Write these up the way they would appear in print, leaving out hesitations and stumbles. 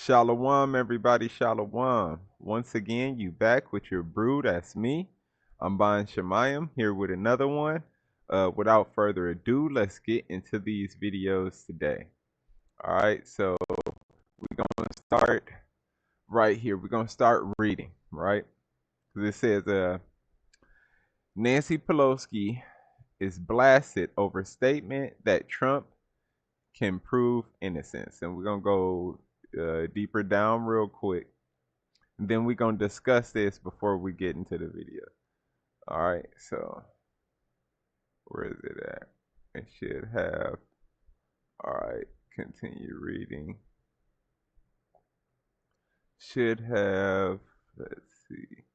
Shalom, everybody. Shalom. Once again, you back with your brew. That's me. I'm Ban Shemayim here with another one. Without further ado, let's get into these videos today. All right, so we're gonna start right here. We're gonna start reading, right? Because it says, Nancy Pelosi is blasted over statement that Trump can prove innocence, and we're gonna go deeper down real quick. And then we're going to discuss this before we get into the video. All right, so where is it at? It should have, all right, continue reading. Should have, let's see.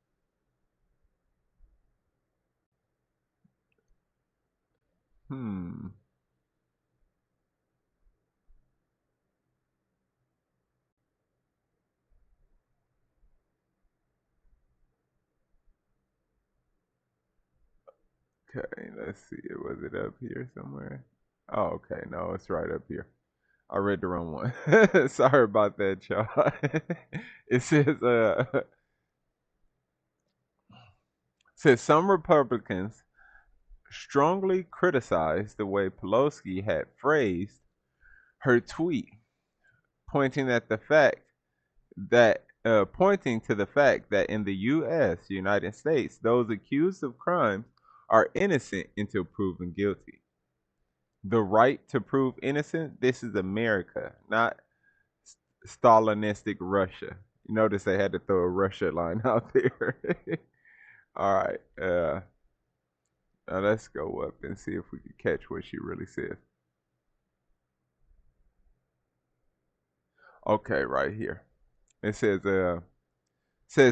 Okay, let's see. Was it up here somewhere? Oh, okay. No, it's right up here. I read the wrong one. Sorry about that, y'all. It says some Republicans strongly criticized the way Pelosi had phrased her tweet, pointing at the fact pointing to the fact that in the U.S., United States, those accused of crimes are innocent until proven guilty. The right to prove innocent. This is America, not Stalinistic Russia. You notice they had to throw a Russia line out there. All right. Now let's go up and see if we can catch what she really says. Okay, right here. It says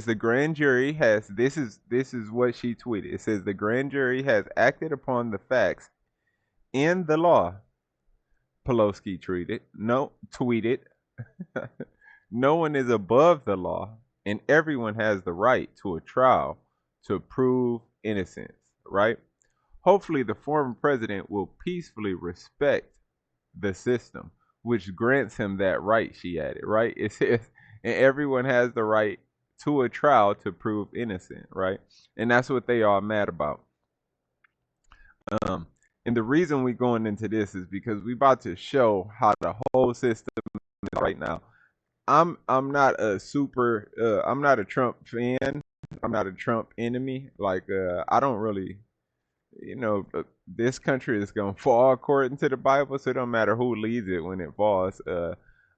the grand jury has this is what she tweeted. It says the grand jury has acted upon the facts in the law. Pelosi tweeted. No one is above the law, and everyone has the right to a trial to prove innocence, right? Hopefully the former president will peacefully respect the system, which grants him that right, she added, right? It says, and everyone has the right to a trial to prove innocent, right? And that's what they are mad about. And the reason we're going into this is because we about to show how the whole system is right now. I'm not a I'm not a Trump fan. I'm not a Trump enemy. Like I don't really, this country is gonna fall according to the Bible, so it don't matter who leads it when it falls.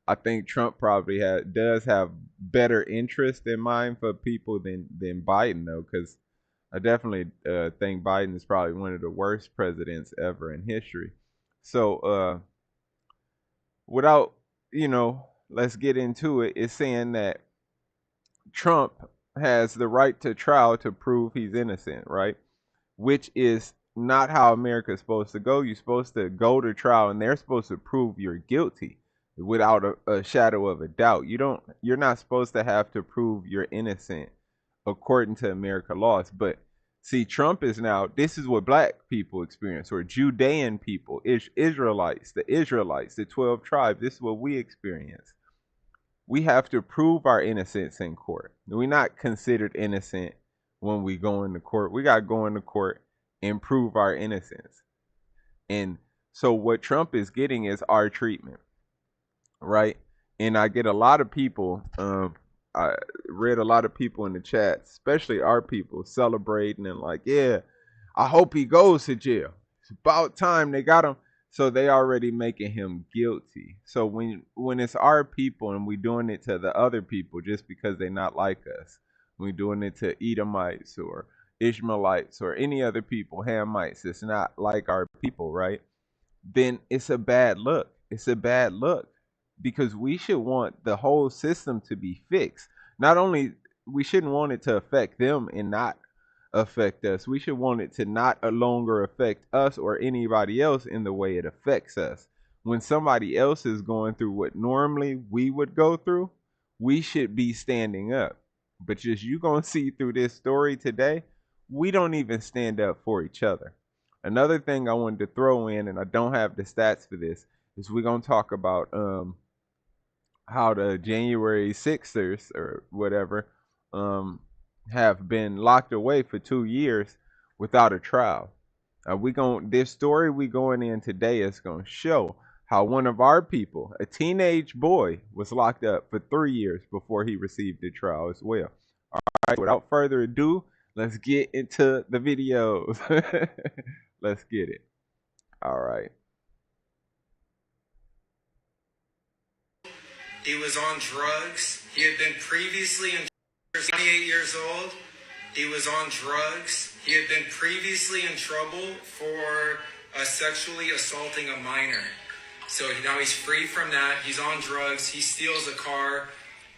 I think Trump probably does have better interest in mind for people than Biden though, because I definitely think Biden is probably one of the worst presidents ever in history. So without let's get into it. It's saying that Trump has the right to trial to prove he's innocent, right? Which is not how America is supposed to go. You're supposed to go to trial and they're supposed to prove you're guilty without a shadow of a doubt. You're not supposed to have to prove you're innocent according to America laws. But see, Trump is now, this is what black people experience, or Judean people, Israelites, the 12 tribes. This is what we experience. We have to prove our innocence in court. We're not considered innocent when we go into court. We got to go into court and prove our innocence. And so what Trump is getting is our treatment, right? And I get a lot of people, I read a lot of people in the chat, especially our people, celebrating and like, yeah, I hope he goes to jail. It's about time they got him. So they already making him guilty. So when it's our people and we doing it to the other people just because they not like us, we doing it to Edomites or Ishmaelites or any other people, Hamites, it's not like our people, right? Then it's a bad look. It's a bad look because we should want the whole system to be fixed. Not only we shouldn't want it to affect them and not affect us. We should want it to not longer affect us or anybody else in the way it affects us. When somebody else is going through what normally we would go through, we should be standing up. But just you gonna see through this story today, we don't even stand up for each other. Another thing I wanted to throw in, and I don't have the stats for this, is we're gonna talk about how the January Sixers or whatever have been locked away for 2 years without a trial. This story we going in today is going to show how one of our people, a teenage boy, was locked up for 3 years before he received a trial as well. All right, without further ado, let's get into the videos. Let's get it. All right. He was on drugs. He had been previously in 28 years old. He was on drugs. He had been previously in trouble for sexually assaulting a minor. So now he's free from that. He's on drugs. He steals a car.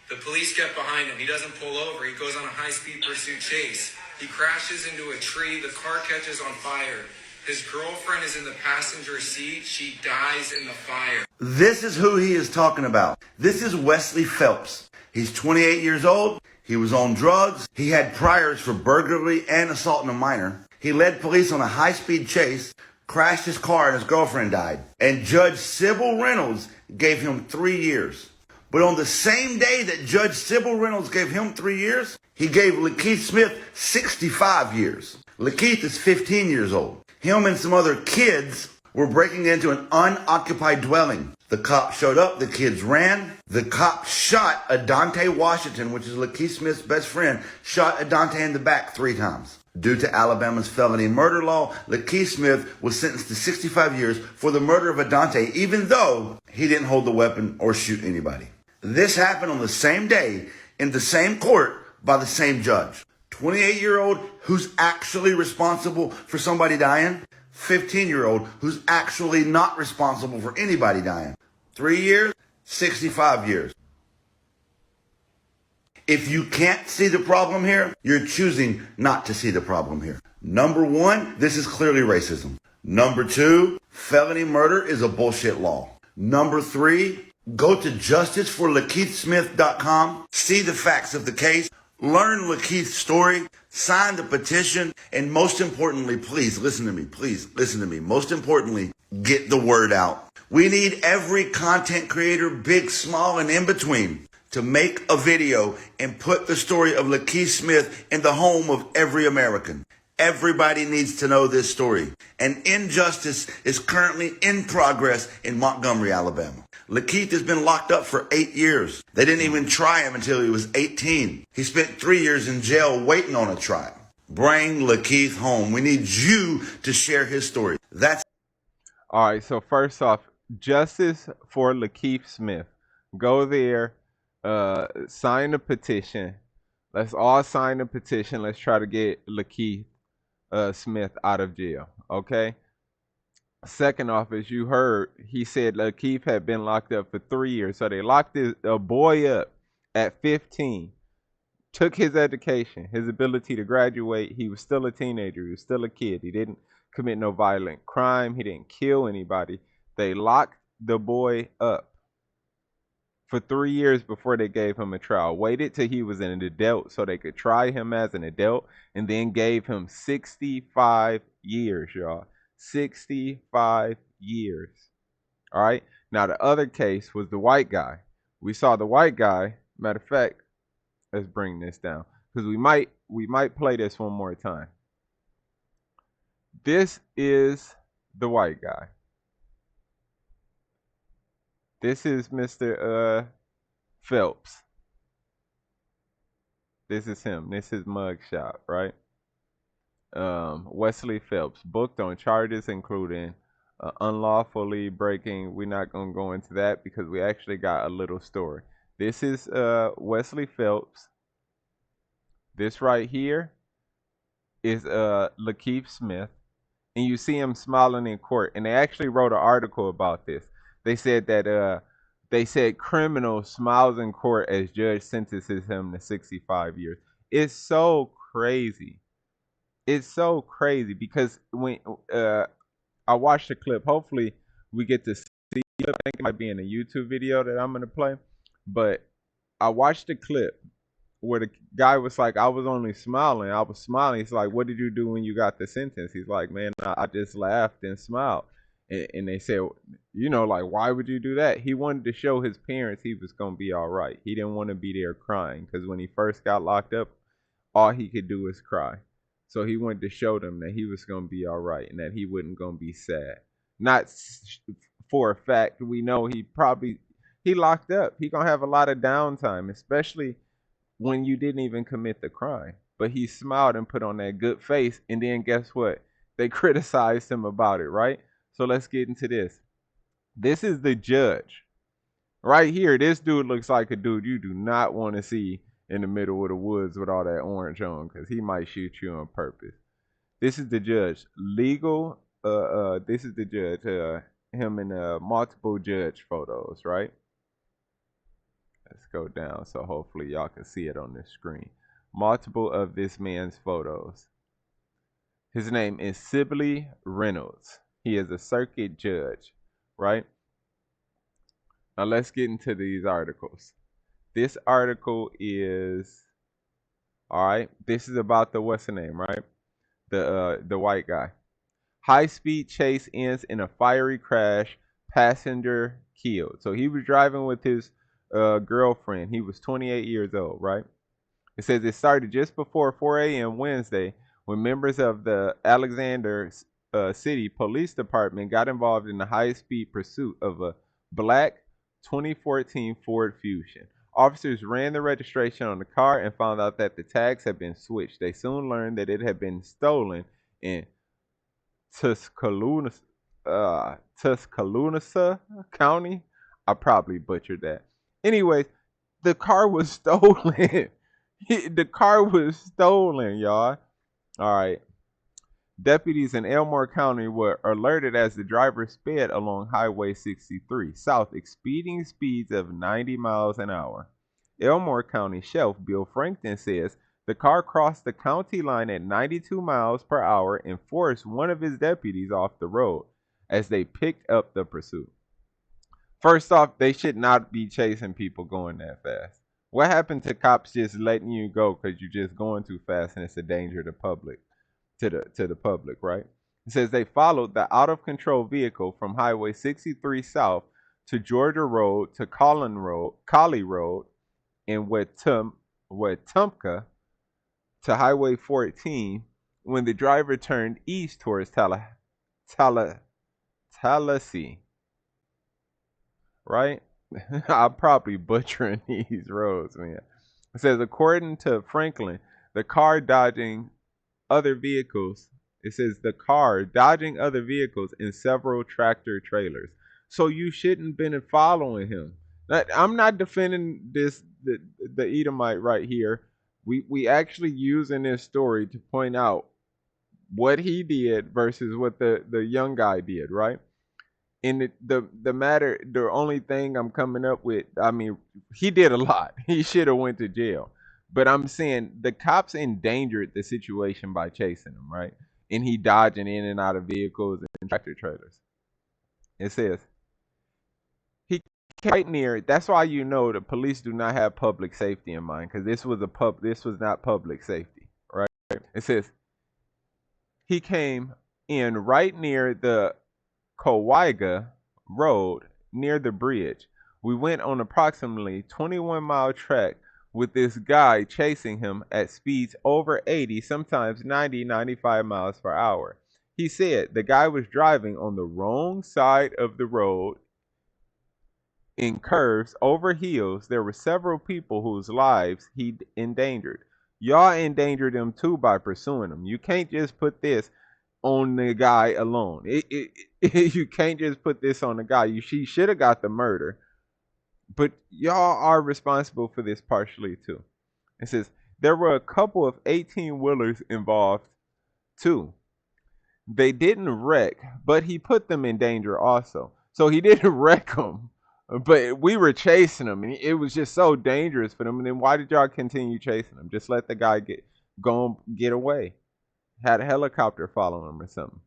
The police get behind him. He doesn't pull over. He goes on a high-speed pursuit chase. He crashes into a tree. The car catches on fire. His girlfriend is in the passenger seat. She dies in the fire. This is who he is talking about. This is Wesley Phelps. He's 28 years old. He was on drugs. He had priors for burglary and assaulting a minor. He led police on a high-speed chase, crashed his car, and his girlfriend died. And Judge Sybil Reynolds gave him 3 years. But on the same day that Judge Sybil Reynolds gave him 3 years, he gave Lakeith Smith 65 years. Lakeith is 15 years old. Him and some other kids were breaking into an unoccupied dwelling. The cops showed up. The kids ran. The cop shot Adante Washington, which is Lakeith Smith's best friend, shot Adante in the back 3 times. Due to Alabama's felony murder law, Lakeith Smith was sentenced to 65 years for the murder of Adante, even though he didn't hold the weapon or shoot anybody. This happened on the same day in the same court by the same judge. 28-year-old who's actually responsible for somebody dying. 15-year-old who's actually not responsible for anybody dying. 3 years, 65 years. If you can't see the problem here, you're choosing not to see the problem here. Number 1, this is clearly racism. Number 2, felony murder is a bullshit law. Number 3, go to justiceforlakeithsmith.com, see the facts of the case, learn Lakeith's story, sign the petition, and most importantly, please listen to me. Please listen to me. Most importantly, get the word out. We need every content creator, big, small, and in between, to make a video and put the story of Lakeith Smith in the home of every American. Everybody needs to know this story. And injustice is currently in progress in Montgomery, Alabama. Lakeith has been locked up for 8 years. They didn't even try him until he was 18. He spent 3 years in jail waiting on a trial. Bring Lakeith home. We need you to share his story. That's all right. So first off, Justice for Lakeith Smith. Go there, sign a petition. Let's all sign a petition. Let's try to get Lakeith Smith out of jail. Okay. Second off, as you heard, he said Lakeith had been locked up for 3 years. So they locked a boy up at 15, took his education, his ability to graduate. He was still a teenager. He was still a kid. He didn't commit no violent crime. He didn't kill anybody. They locked the boy up for 3 years before they gave him a trial. Waited till he was an adult so they could try him as an adult, and then gave him 65 years, y'all. 65 years. All right. Now the other case was the white guy. We saw the white guy. Matter of fact, let's bring this down because we might play this one more time. This is the white guy. This is Mr. Phelps. This is him. This is mugshot, right? Wesley Phelps, booked on charges including unlawfully breaking. We're not going to go into that because we actually got a little story. This is Wesley Phelps. This right here is Lakeith Smith. And you see him smiling in court. And they actually wrote an article about this. They said that criminal smiles in court as judge sentences him to 65 years. It's so crazy. It's so crazy because when I watched the clip, hopefully we get to see it. I think it might be in a YouTube video that I'm going to play. But I watched the clip where the guy was like, I was only smiling. I was smiling. He's like, what did you do when you got the sentence? He's like, man, I just laughed and smiled. And they said, like, why would you do that? He wanted to show his parents he was going to be all right. He didn't want to be there crying because when he first got locked up, all he could do was cry. So he wanted to show them that he was going to be all right and that he wasn't going to be sad. Not for a fact. We know he locked up. He going to have a lot of downtime, especially when you didn't even commit the crime. But he smiled and put on that good face. And then guess what? They criticized him about it, right? So let's get into this. This is the judge. Right here, this dude looks like a dude you do not want to see in the middle of the woods with all that orange on because he might shoot you on purpose. This is the judge. This is the judge. Him in multiple judge photos, right? Let's go down so hopefully y'all can see it on the screen. Multiple of this man's photos. His name is Sibley Reynolds. He is a circuit judge, right? Now let's get into these articles. This article is all right. This is about what's the name, right? The white guy. High-speed chase ends in a fiery crash. Passenger killed. So he was driving with his girlfriend. He was 28 years old, right? It says it started just before 4 a.m. Wednesday when members of the Alexander City Police Department got involved in the high-speed pursuit of a black 2014 Ford Fusion. Officers ran the registration on the car and found out that the tags had been switched. They soon learned that it had been stolen in Tuscaloosa County. I probably butchered that. Anyways, the car was stolen. The car was stolen, y'all. All right. Deputies in Elmore County were alerted as the driver sped along Highway 63 south, exceeding speeds of 90 miles an hour. Elmore County Sheriff Bill Frankton says the car crossed the county line at 92 miles per hour and forced one of his deputies off the road as they picked up the pursuit. First off, they should not be chasing people going that fast. What happened to cops just letting you go because you're just going too fast and it's a danger to public? To the public, right? It says they followed the out of control vehicle from Highway 63 south to Georgia Road to Collie Road in Wetumpka to Highway 14 when the driver turned east towards Tallahassee. Right? I'm probably butchering these roads, man. It says according to Franklin, the car dodging other vehicles. It says the car dodging other vehicles and several tractor trailers. So you shouldn't been following him. I'm not defending the Edomite right here. We actually using this story to point out what he did versus what the young guy did, right? And the only thing I'm coming up with, I mean, he did a lot. He should have went to jail. But I'm saying the cops endangered the situation by chasing him, right? And he dodging in and out of vehicles and tractor trailers. It says he came right near. That's why you know the police do not have public safety in mind because this was not public safety, right? It says he came in right near the Cowaiga Road near the bridge. We went on approximately 21-mile track with this guy chasing him at speeds over 80, sometimes 90, 95 miles per hour. He said the guy was driving on the wrong side of the road in curves over hills. There were several people whose lives he endangered. Y'all endangered them too by pursuing them. You can't just put this on the guy alone. You can't just put this on the guy. She should have got the murder. But y'all are responsible for this partially too. It says there were a couple of 18-wheelers involved too. They didn't wreck, but he put them in danger also. So he didn't wreck them, but we were chasing them, and it was just so dangerous for them. And then why did y'all continue chasing them? Just let the guy get away. Had a helicopter following him or something.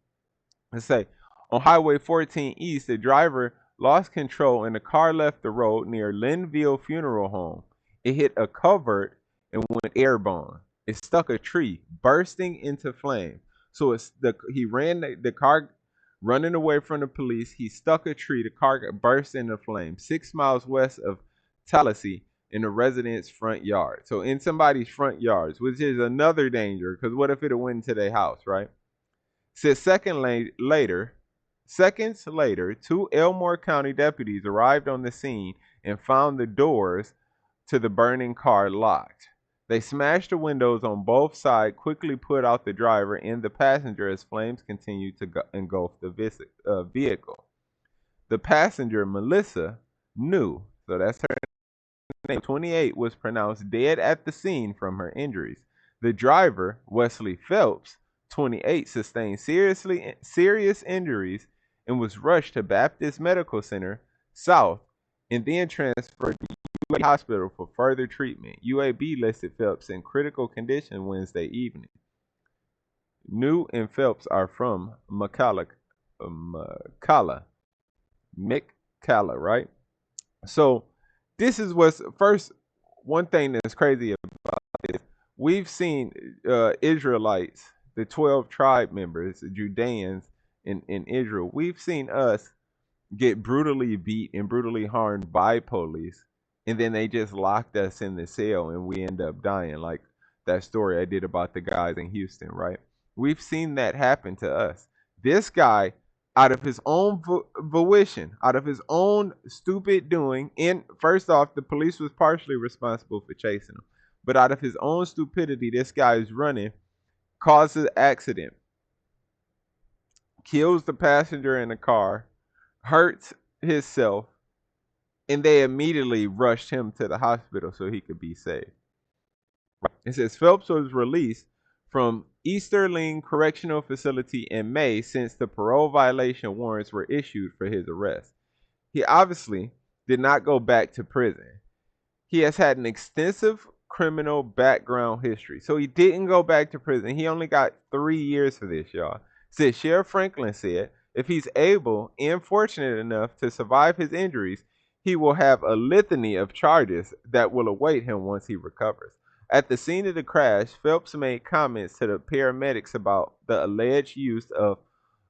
Let's say on Highway 14 East, the driver lost control and the car left the road near Linville Funeral Home. It hit a covert and went airborne. It struck a tree, bursting into flame. So he ran the car Running away from the police, he stuck a tree. The car burst into flames 6 miles west of Tallahassee in a resident's front yard. So in somebody's front yards, which is another danger, because what if it went into their house, right? Says seconds later, 2 Elmore County deputies arrived on the scene and found the doors to the burning car locked. They smashed the windows on both sides, quickly put out the driver and the passenger as flames continued to engulf the vehicle. The passenger, Melissa, knew, so that's her name, 28, was pronounced dead at the scene from her injuries. The driver, Wesley Phelps, 28, sustained serious injuries and was rushed to Baptist Medical Center South and then transferred to UAB Hospital for further treatment. UAB listed Phelps in critical condition Wednesday evening. New and Phelps are from McCalla, right? So this is what's first. One thing that's crazy about this, we've seen Israelites, the 12 tribe members, the Judeans in Israel. We've seen us get brutally beat and brutally harmed by police, and then they just locked us in the cell and we end up dying, like that story I did about the guys in Houston, right? We've seen that happen to us. This guy, out of his own volition, out of his own stupid doing, and first off, the police was partially responsible for chasing him, but out of his own stupidity, this guy is running, causes an accident, kills the passenger in the car, hurts himself, and they immediately rushed him to the hospital so he could be saved. It says Phelps was released from Easterling Correctional Facility in May since the parole violation warrants were issued for his arrest. He obviously did not go back to prison. He has had an extensive criminal background history. So he didn't go back to prison. He only got 3 years for this, y'all. Says Sheriff Franklin said, if he's able and fortunate enough to survive his injuries, he will have a litany of charges that will await him once he recovers. At the scene of the crash, Phelps made comments to the paramedics about the alleged use of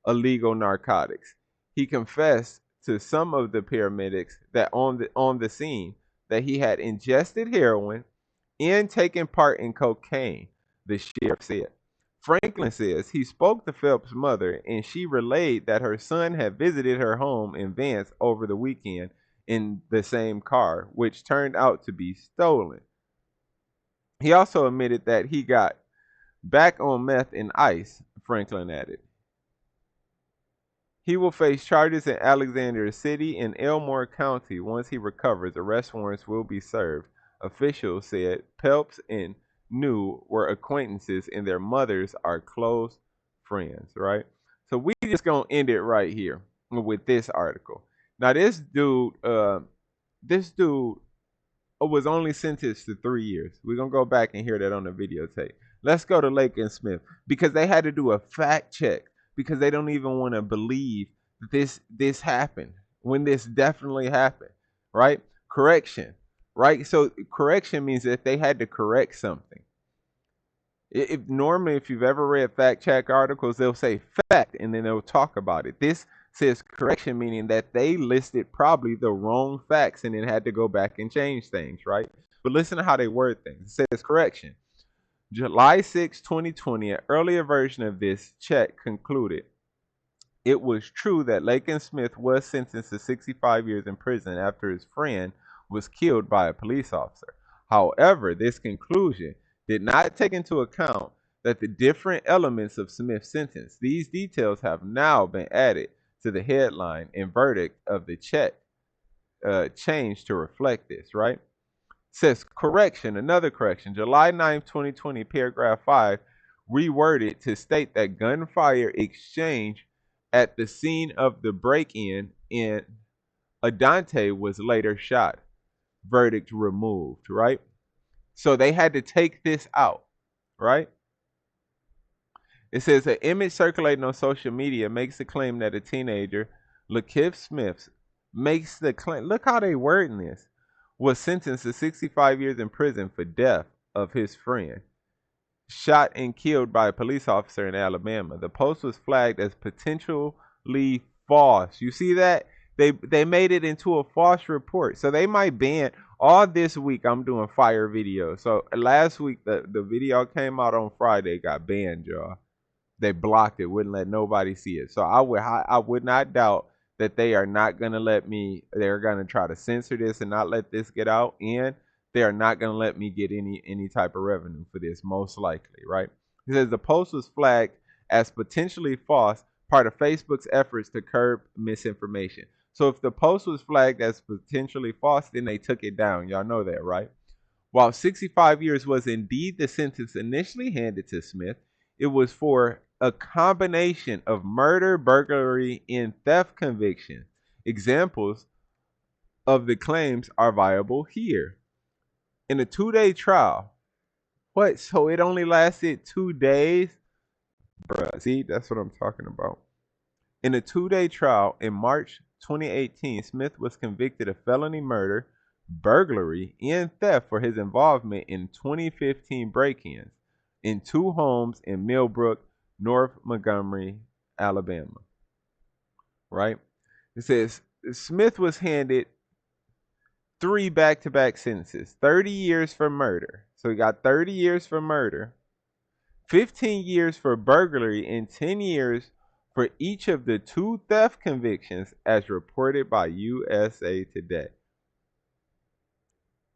illegal narcotics. He confessed to some of the paramedics that on the scene that he had ingested heroin and taken part in cocaine, the sheriff said. Franklin says he spoke to Phelps' mother and she relayed that her son had visited her home in Vance over the weekend in the same car, which turned out to be stolen. He also admitted that he got back on meth and ice, Franklin added. He will face charges in Alexander City and Elmore County once he recovers. Arrest warrants will be served. Officials said Phelps and New were acquaintances and their mothers are close friends, right? So we just gonna end it right here with this article. Now this dude was only sentenced to 3 years. We're gonna go back and hear that on the videotape. Let's go to Lakeith Smith because they had to do a fact check because they don't even want to believe that this happened when this definitely happened, right? Correction, right? So correction means that they had to correct something. If normally, if you've ever read fact check articles, they'll say fact and then they'll talk about it. This says correction, meaning that they listed probably the wrong facts and then had to go back and change things, right? But listen to how they word things. It says correction. July 6, 2020, an earlier version of this check concluded it was true that Lakeith Smith was sentenced to 65 years in prison after his friend was killed by a police officer. However, this conclusion did not take into account that the different elements of Smith's sentence. These details have now been added to the headline and verdict of the check changed to reflect this, right? Says correction, another correction. July 9, 2020, paragraph 5, reworded to state that gunfire exchange at the scene of the break-in and Adante was later shot. Verdict removed, right? So they had to take this out, right? It says an image circulating on social media makes the claim that a teenager, Lakeith Smith, makes the claim. Look how they wording this. Was sentenced to 65 years in prison for death of his friend, shot and killed by a police officer in Alabama. The post was flagged as potential potentially false. You see that? They made it into a false report. So they might ban all this week. I'm doing fire videos. So last week the video came out on Friday, got banned, y'all. They blocked it, wouldn't let nobody see it. So I would not doubt that they are not gonna let me. They're gonna try to censor this and not let this get out, and they are not gonna let me get any type of revenue for this, most likely, right? It says the post was flagged as potentially false, part of Facebook's efforts to curb misinformation. So if the post was flagged as potentially false, then they took it down. Y'all know that, right? While 65 years was indeed the sentence initially handed to Smith, it was for a combination of murder, burglary, and theft convictions. Examples of the claims are viable here. In a 2-day trial, what? So it only lasted 2 days? Bruh, see, that's what I'm talking about. In a 2-day trial in March 2018, Smith was convicted of felony murder, burglary, and theft for his involvement in 2015 break-ins in 2 homes in Millbrook, North Montgomery, Alabama. Right? It says Smith was handed 3 back-to-back sentences, 30 years for murder. So he got 30 years for murder, 15 years for burglary, and 10 years for each of the 2 theft convictions as reported by USA Today.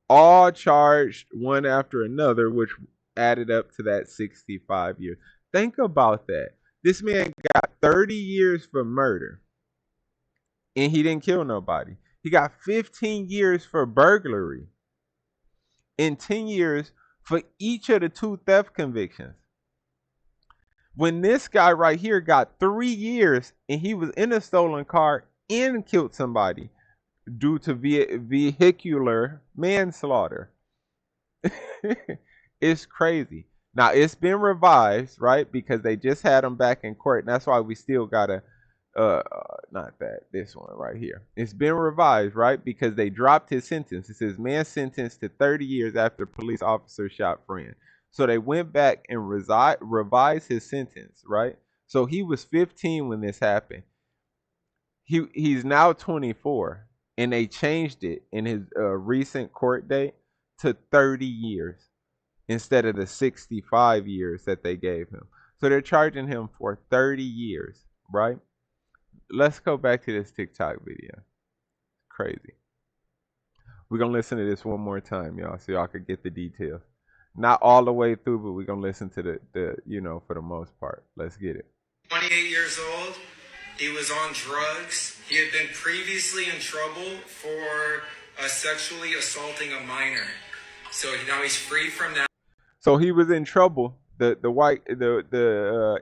All charged one after another, which added up to that 65 years. Think about that. This man got 30 years for murder, and he didn't kill nobody. He got 15 years for burglary and 10 years for each of the 2 theft convictions. When this guy right here got 3 years and he was in a stolen car and killed somebody due to vehicular manslaughter. It's crazy. Now it's been revised, right? Because they just had him back in court, and that's why we still gotta not that, this one right here. It's been revised, right? Because they dropped his sentence. It says man sentenced to 30 years after police officer shot friend. So they went back and revised his sentence, right? So he was 15 when this happened. He's now 24, and they changed it in his recent court date to 30 years instead of the 65 years that they gave him. So they're charging him for 30 years, right? Let's go back to this TikTok video. Crazy. We're going to listen to this one more time, y'all, so y'all can get the details. Not all the way through, but we're going to listen to the for the most part. Let's get it. 28 years old. He was on drugs. He had been previously in trouble for sexually assaulting a minor. So now he's free from that. So he was in trouble. The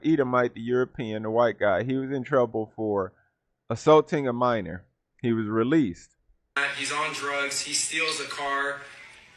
Edomite, the European, the white guy, he was in trouble for assaulting a minor. He was released. He's on drugs. He steals a car.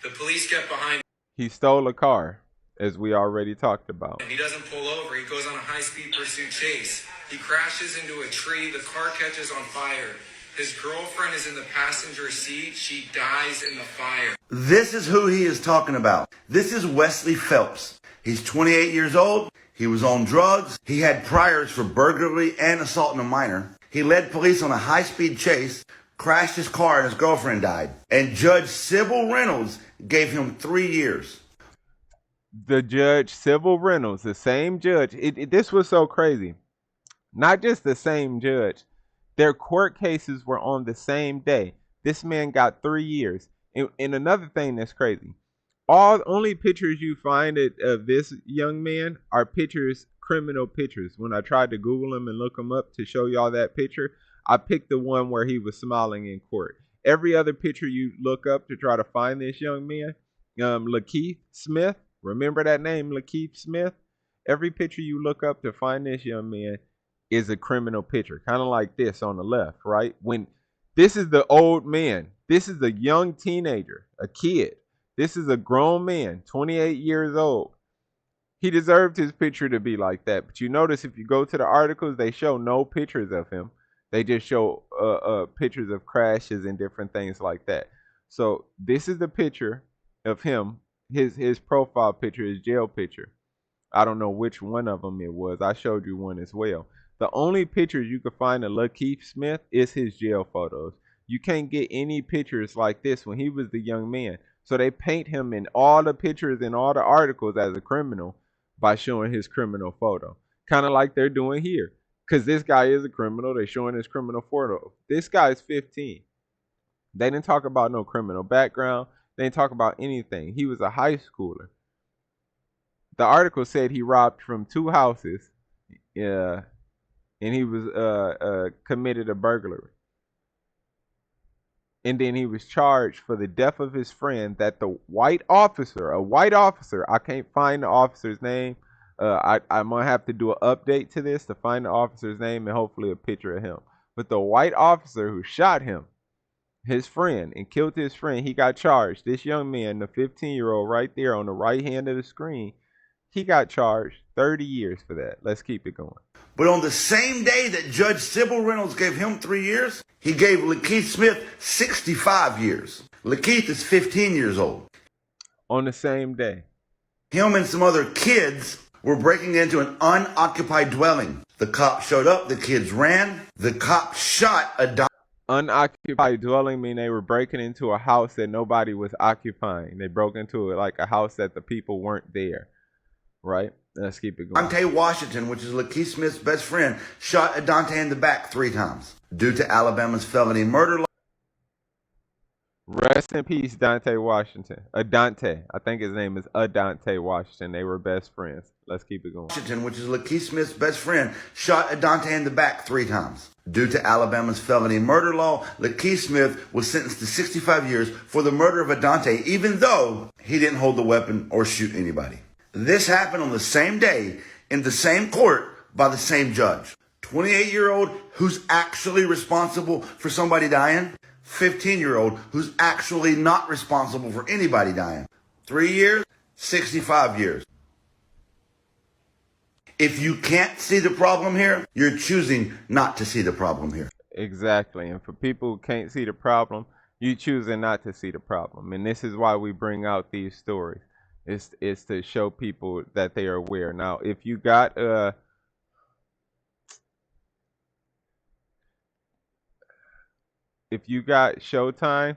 The police get behind him. He stole a car, as we already talked about. He doesn't pull over. He goes on a high-speed pursuit chase. He crashes into a tree. The car catches on fire. His girlfriend is in the passenger seat. She dies in the fire. This is who he is talking about. This is Wesley Phelps. He's 28 years old. He was on drugs. He had priors for burglary and assaulting a minor. He led police on a high-speed chase, crashed his car, and his girlfriend died. And Judge Sybil Reynolds gave him 3 years. The judge, Sybil Reynolds, the same judge. This was so crazy. Not just the same judge. Their court cases were on the same day. This man got 3 years. And another thing that's crazy. Only pictures you find of this young man are pictures, criminal pictures. When I tried to Google him and look him up to show y'all that picture, I picked the one where he was smiling in court. Every other picture you look up to try to find this young man, Lakeith Smith, remember that name, Lakeith Smith? Every picture you look up to find this young man is a criminal picture, kind of like this on the left, right? When this is the old man, this is a young teenager, a kid. This is a grown man, 28 years old. He deserved his picture to be like that. But you notice if you go to the articles, they show no pictures of him. They just show pictures of crashes and different things like that. So this is the picture of him. His profile picture, his jail picture. I don't know which one of them it was. I showed you one as well. The only pictures you can find of Lakeith Smith is his jail photos. You can't get any pictures like this when he was the young man. So they paint him in all the pictures and all the articles as a criminal by showing his criminal photo. Kind of like they're doing here. Because this guy is a criminal. They're showing his criminal photo. This guy's 15. They didn't talk about no criminal background. They didn't talk about anything. He was a high schooler. The article said he robbed from 2 houses. And he was committed a burglary. And then he was charged for the death of his friend that the white officer, I can't find the officer's name. I'm going to have to do an update to this to find the officer's name and hopefully a picture of him. But the white officer who shot him, his friend, and killed his friend, he got charged. This young man, the 15-year-old right there on the right hand of the screen, he got charged 30 years for that. Let's keep it going. But on the same day that Judge Sybil Reynolds gave him 3 years, he gave Lakeith Smith 65 years. Lakeith is 15 years old. On the same day. Him and some other kids were breaking into an unoccupied dwelling. The cops showed up, the kids ran, the cops shot a unoccupied dwelling mean they were breaking into a house that nobody was occupying. They broke into it like a house that the people weren't there. Right? Let's keep it going. Dante Washington, which is Lakeith Smith's best friend, shot Adante in the back 3 times. Due to Alabama's felony murder law. Rest in peace, Dante Washington. Adante. I think his name is Adante Washington. They were best friends. Let's keep it going. Washington, which is Lakeith Smith's best friend, shot Adante in the back 3 times. Due to Alabama's felony murder law, Lakeith Smith was sentenced to 65 years for the murder of Adante, even though he didn't hold the weapon or shoot anybody. This happened on the same day, in the same court, by the same judge. 28-year-old who's actually responsible for somebody dying. 15-year-old who's actually not responsible for anybody dying. 3 years, 65 years. If you can't see the problem here, you're choosing not to see the problem here. Exactly. And for people who can't see the problem, you choosing not to see the problem. And this is why we bring out these stories. It's to show people that they are aware. Now, if you got Showtime,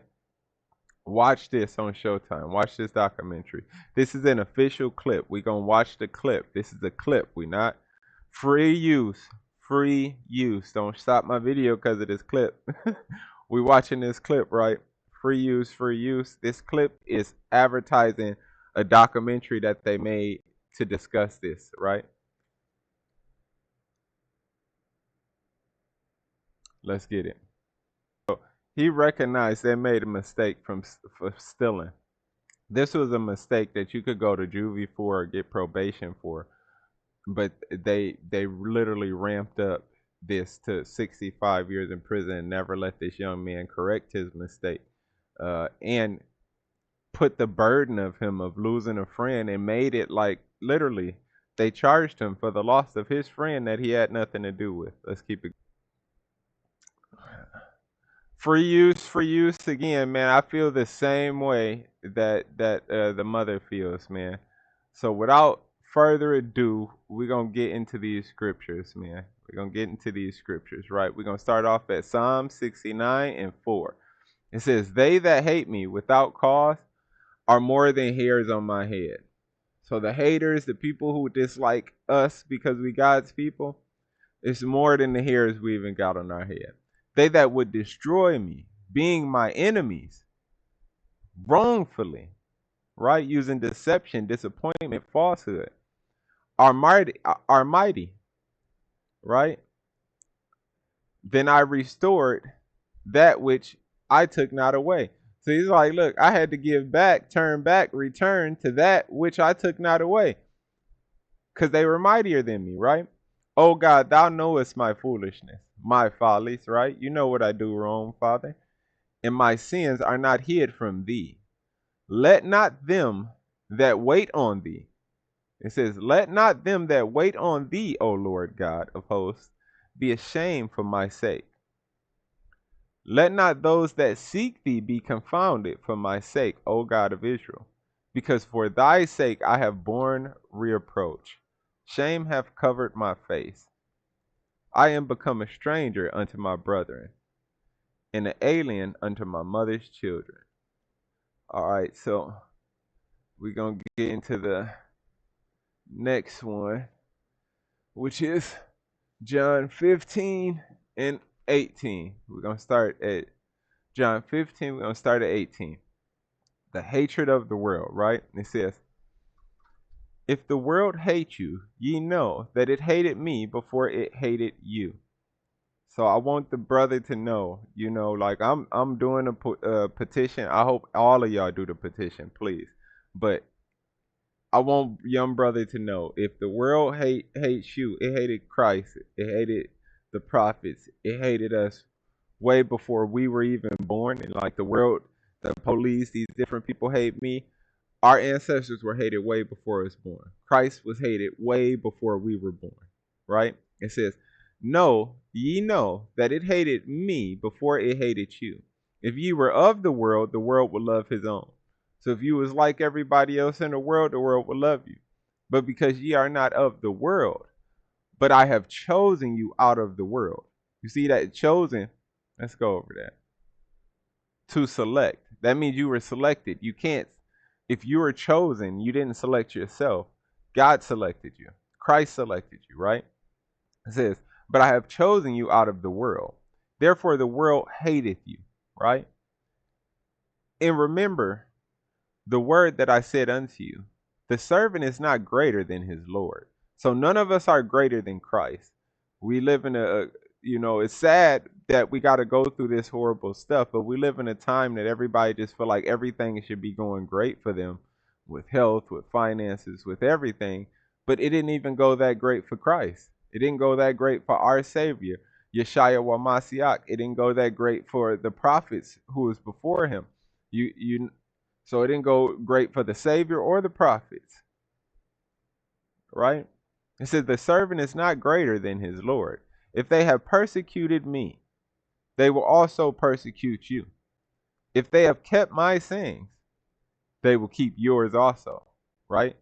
watch this on Showtime. Watch this documentary. This is an official clip. We're going to watch the clip. This is a clip. We not free use. Free use. Don't stop my video because of this clip. We watching this clip, right? Free use, free use. This clip is advertising a documentary that they made to discuss this, right? Let's get it. So he recognized they made a mistake for stealing. This was a mistake that you could go to juvie for or get probation for, but they literally ramped up this to 65 years in prison and never let this young man correct his mistake, and put the burden of him of losing a friend and made it like literally they charged him for the loss of his friend that he had nothing to do with. Let's keep it. Free use again, man. I feel the same way that the mother feels, man. So without further ado, we're gonna get into these scriptures, man. We're gonna get into these scriptures, right? We're gonna start off at Psalm 69 and 4. It says, "They that hate me without cause are more than hairs on my head." So the haters, the people who dislike us because we God's people, it's more than the hairs we even got on our head. They that would destroy me, being my enemies, wrongfully, right? Using deception, disappointment, falsehood, are mighty, right? Then I restored that which I took not away. So he's like, look, I had to give back, turn back, return to that which I took not away. Because they were mightier than me, right? Oh God, thou knowest my foolishness, my follies, right? You know what I do wrong, Father. And my sins are not hid from thee. Let not them that wait on thee. It says, let not them that wait on thee, O Lord God of hosts, be ashamed for my sake. Let not those that seek thee be confounded for my sake, O God of Israel. Because for thy sake I have borne reproach. Shame hath covered my face. I am become a stranger unto my brethren, and an alien unto my mother's children. All right, so we're going to get into the next one, which is John 15 and 18. We're going to start at John 15. We're going to start at 18. The hatred of the world, right? It says, if the world hates you, ye know that it hated me before it hated you. So I want the brother to know, like I'm doing a petition. I hope all of y'all do the petition, please. But I want young brother to know, if the world hates you, it hated Christ, it hated the prophets, it hated us way before we were even born. And like the world, the police, these different people hate me. Our ancestors were hated way before us born. Christ was hated way before we were born, right? It says, no, ye know that it hated me before it hated you. If ye were of the world would love his own. So if you was like everybody else in the world would love you. But because ye are not of the world, but I have chosen you out of the world. You see that chosen? Let's go over that. To select. That means you were selected. You can't, if you were chosen, you didn't select yourself. God selected you. Christ selected you, right? It says, but I have chosen you out of the world. Therefore the world hateth you, right? And remember the word that I said unto you, the servant is not greater than his Lord. So none of us are greater than Christ. We live in it's sad that we got to go through this horrible stuff, but we live in a time that everybody just feel like everything should be going great for them, with health, with finances, with everything. But it didn't even go that great for Christ. It didn't go that great for our Savior, Yeshaya Wamasiach. It didn't go that great for the prophets who was before him. So it didn't go great for the Savior or the prophets, right? It says the servant is not greater than his Lord. If they have persecuted me, they will also persecute you. If they have kept my sayings, they will keep yours also, right?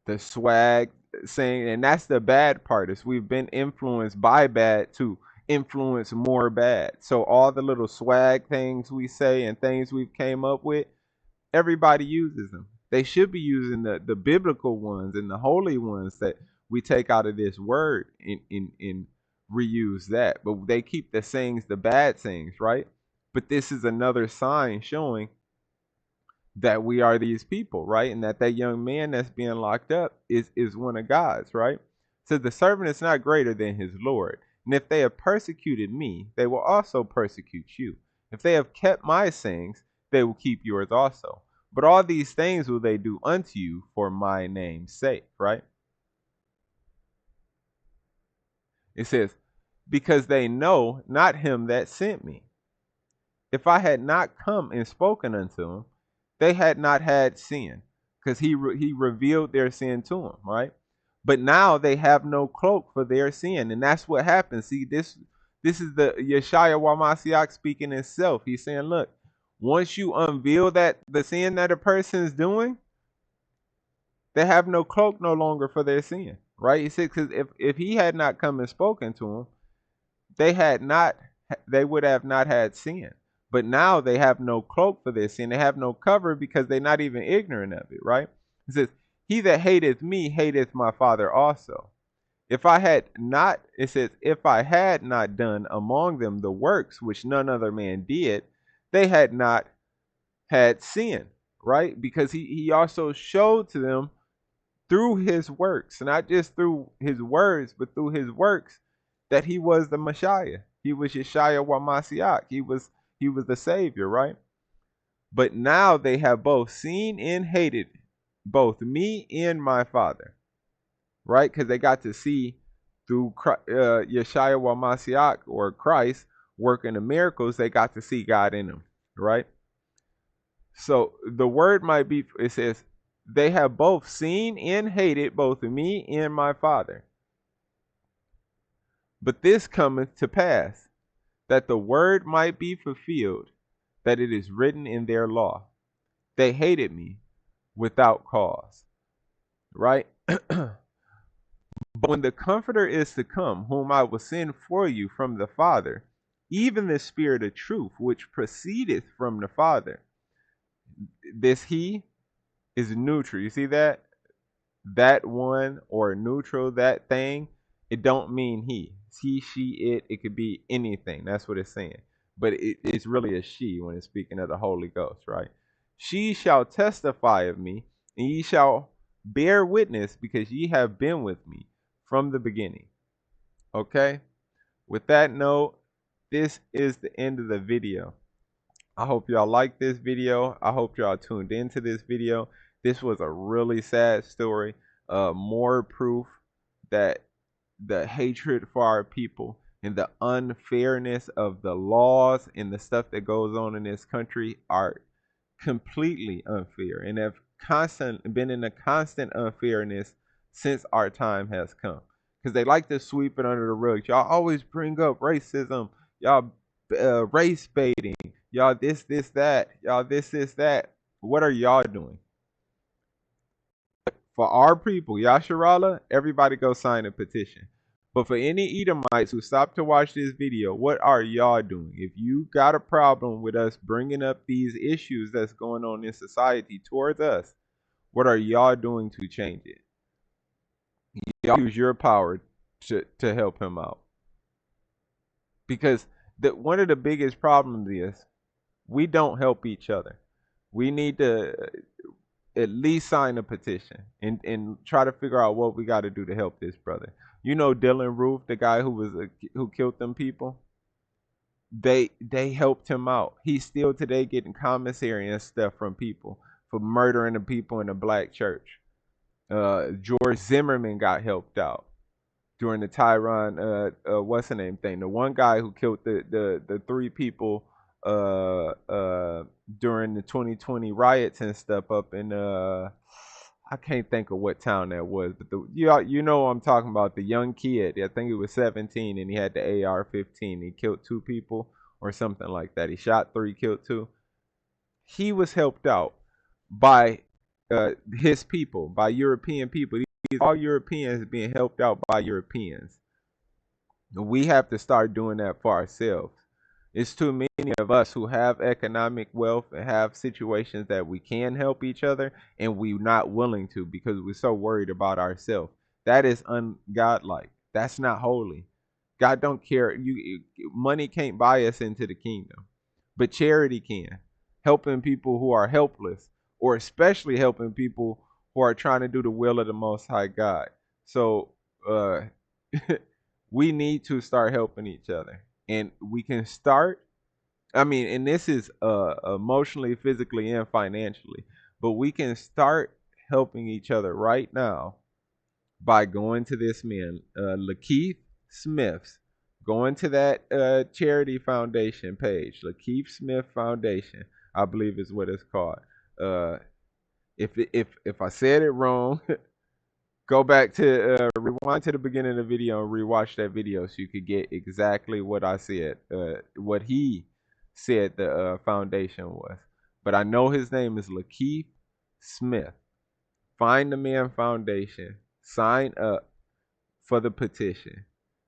The swag saying, and that's the bad part, is we've been influenced by bad to influence more bad. So all the little swag things we say and things we've came up with, everybody uses them. They should be using the biblical ones and the holy ones that we take out of this word and reuse that. But they keep the sayings, the bad sayings, right? But this is another sign showing that we are these people, right? And that young man that's being locked up is one of God's, right? So the servant is not greater than his Lord. And if they have persecuted me, they will also persecute you. If they have kept my sayings, they will keep yours also. But all these things will they do unto you for my name's sake, right? It says, because they know not him that sent me. If I had not come and spoken unto them, they had not had sin, because he revealed their sin to them, right? But now they have no cloak for their sin, and that's what happens. See, this is the Yeshaya Wamasiach speaking himself. He's saying, look, once you unveil that the sin that a person is doing, they have no cloak no longer for their sin, right? He said, because if he had not come and spoken to them, they would have not had sin. But now they have no cloak for their sin. They have no cover because they're not even ignorant of it, right? It says, he that hateth me hateth my Father also. If I had not, it says, if I had not done among them the works which none other man did, they had not had sin, right? Because he also showed to them through his works, not just through his words, but through his works, that he was the Messiah. He was Yeshaya Wamasiach. He was the Savior, right? But now they have both seen and hated both me and my Father, right? Because they got to see through Yeshaya Wamasiach, or Christ, working the miracles. They got to see God in them, right? So the word might be, it says, they have both seen and hated both me and my Father. But this cometh to pass, that the word might be fulfilled, that it is written in their law. They hated me without cause. Right? But when the Comforter is to come, whom I will send for you from the Father, even the Spirit of truth, which proceedeth from the Father. This he is neutral. You see that? That one or neutral, that thing, it don't mean he. It's he, she, it could be anything. That's what it's saying. But it's really a she when it's speaking of the Holy Ghost, right? She shall testify of me, and ye shall bear witness, because ye have been with me from the beginning. Okay? With that note, this is the end of the video. I hope y'all like this video. I hope y'all tuned into this video. This was a really sad story. More proof that the hatred for our people and the unfairness of the laws and the stuff that goes on in this country are completely unfair and have been in a constant unfairness since our time has come. Because they like to sweep it under the rug. Y'all always bring up racism. Y'all race baiting. Y'all this, that. Y'all this, that. What are y'all doing? For our people, Yasharala, everybody go sign a petition. But for any Edomites who stop to watch this video, what are y'all doing? If you got a problem with us bringing up these issues that's going on in society towards us, what are y'all doing to change it? Y'all use your power to help him out. Because one of the biggest problems is we don't help each other. We need to at least sign a petition and try to figure out what we got to do to help this brother. You know Dylan Roof, the guy who killed them people. They helped him out. He's still today getting commissary and stuff from people for murdering the people in the black church. George Zimmerman got helped out during the Tyron what's the name thing. The one guy who killed the three people during the 2020 riots and stuff up in I can't think of what town that was, but you know what I'm talking about, the young kid. I think he was 17 and he had the AR-15. He killed 2 people or something like that. He shot 3, killed 2. He was helped out by his people, by European people. These all Europeans being helped out by Europeans. We have to start doing that for ourselves. It's too many of us who have economic wealth and have situations that we can help each other, and we're not willing to because we're so worried about ourselves. That is ungodlike. That's not holy. God don't care. Money can't buy us into the kingdom, but charity can. Helping people who are helpless, or especially helping people who are trying to do the will of the Most High God. So we need to start helping each other. And we can start, and this is emotionally, physically, and financially, but we can start helping each other right now by going to this man, Lakeith Smith's, going to that charity foundation page, Lakeith Smith Foundation, I believe is what it's called. If I said it wrong, go back to rewind to the beginning of the video and rewatch that video so you could get exactly what I said, what he said the foundation was. But I know his name is Lakeith Smith. Find the man foundation, sign up for the petition,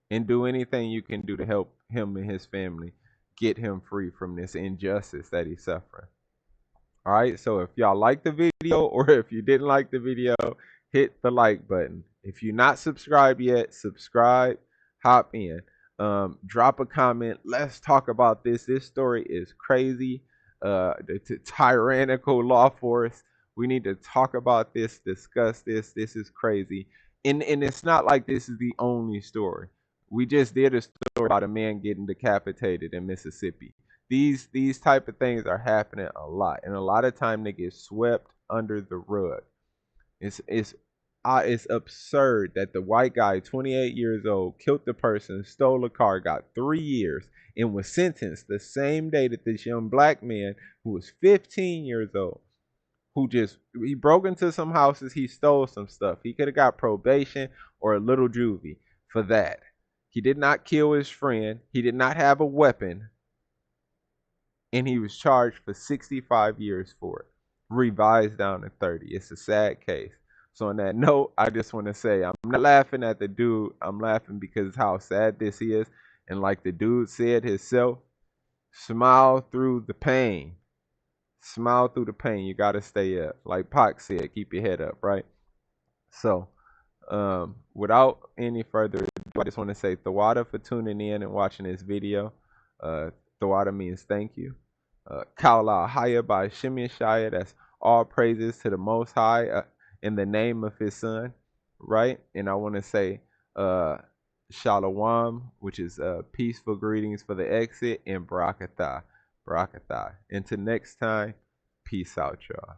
and do anything you can do to help him and his family get him free from this injustice that he's suffering. All right, so if y'all like the video or if you didn't like the video, hit the like button. If you're not subscribed yet, subscribe, hop in, drop a comment. Let's talk about this. This story is crazy. The tyrannical law force. We need to talk about this, discuss this. This is crazy. And it's not like this is the only story. We just did a story about a man getting decapitated in Mississippi. These type of things are happening a lot, and a lot of time they get swept under the rug. It's absurd that the white guy, 28 years old, killed the person, stole a car, got 3 years, and was sentenced the same day that this young black man who was 15 years old, he broke into some houses, he stole some stuff. He could have got probation or a little juvie for that. He did not kill his friend. He did not have a weapon. And he was charged for 65 years for it. Revised down to 30. It's a sad case. So on that note, I just want to say I'm not laughing at the dude. I'm laughing because how sad this is. And like the dude said himself, smile through the pain. Smile through the pain. You gotta stay up. Like Pac said, keep your head up, right? So, without any further ado, I just want to say Thawada for tuning in and watching this video. Uh, Thawada means thank you. Kaula Haya by Shimei Shaya, that's all praises to the Most High in the name of his son, right? And I want to say Shalom, which is peaceful greetings for the exit, and Barakatah. Barakatah. Until next time, peace out, y'all.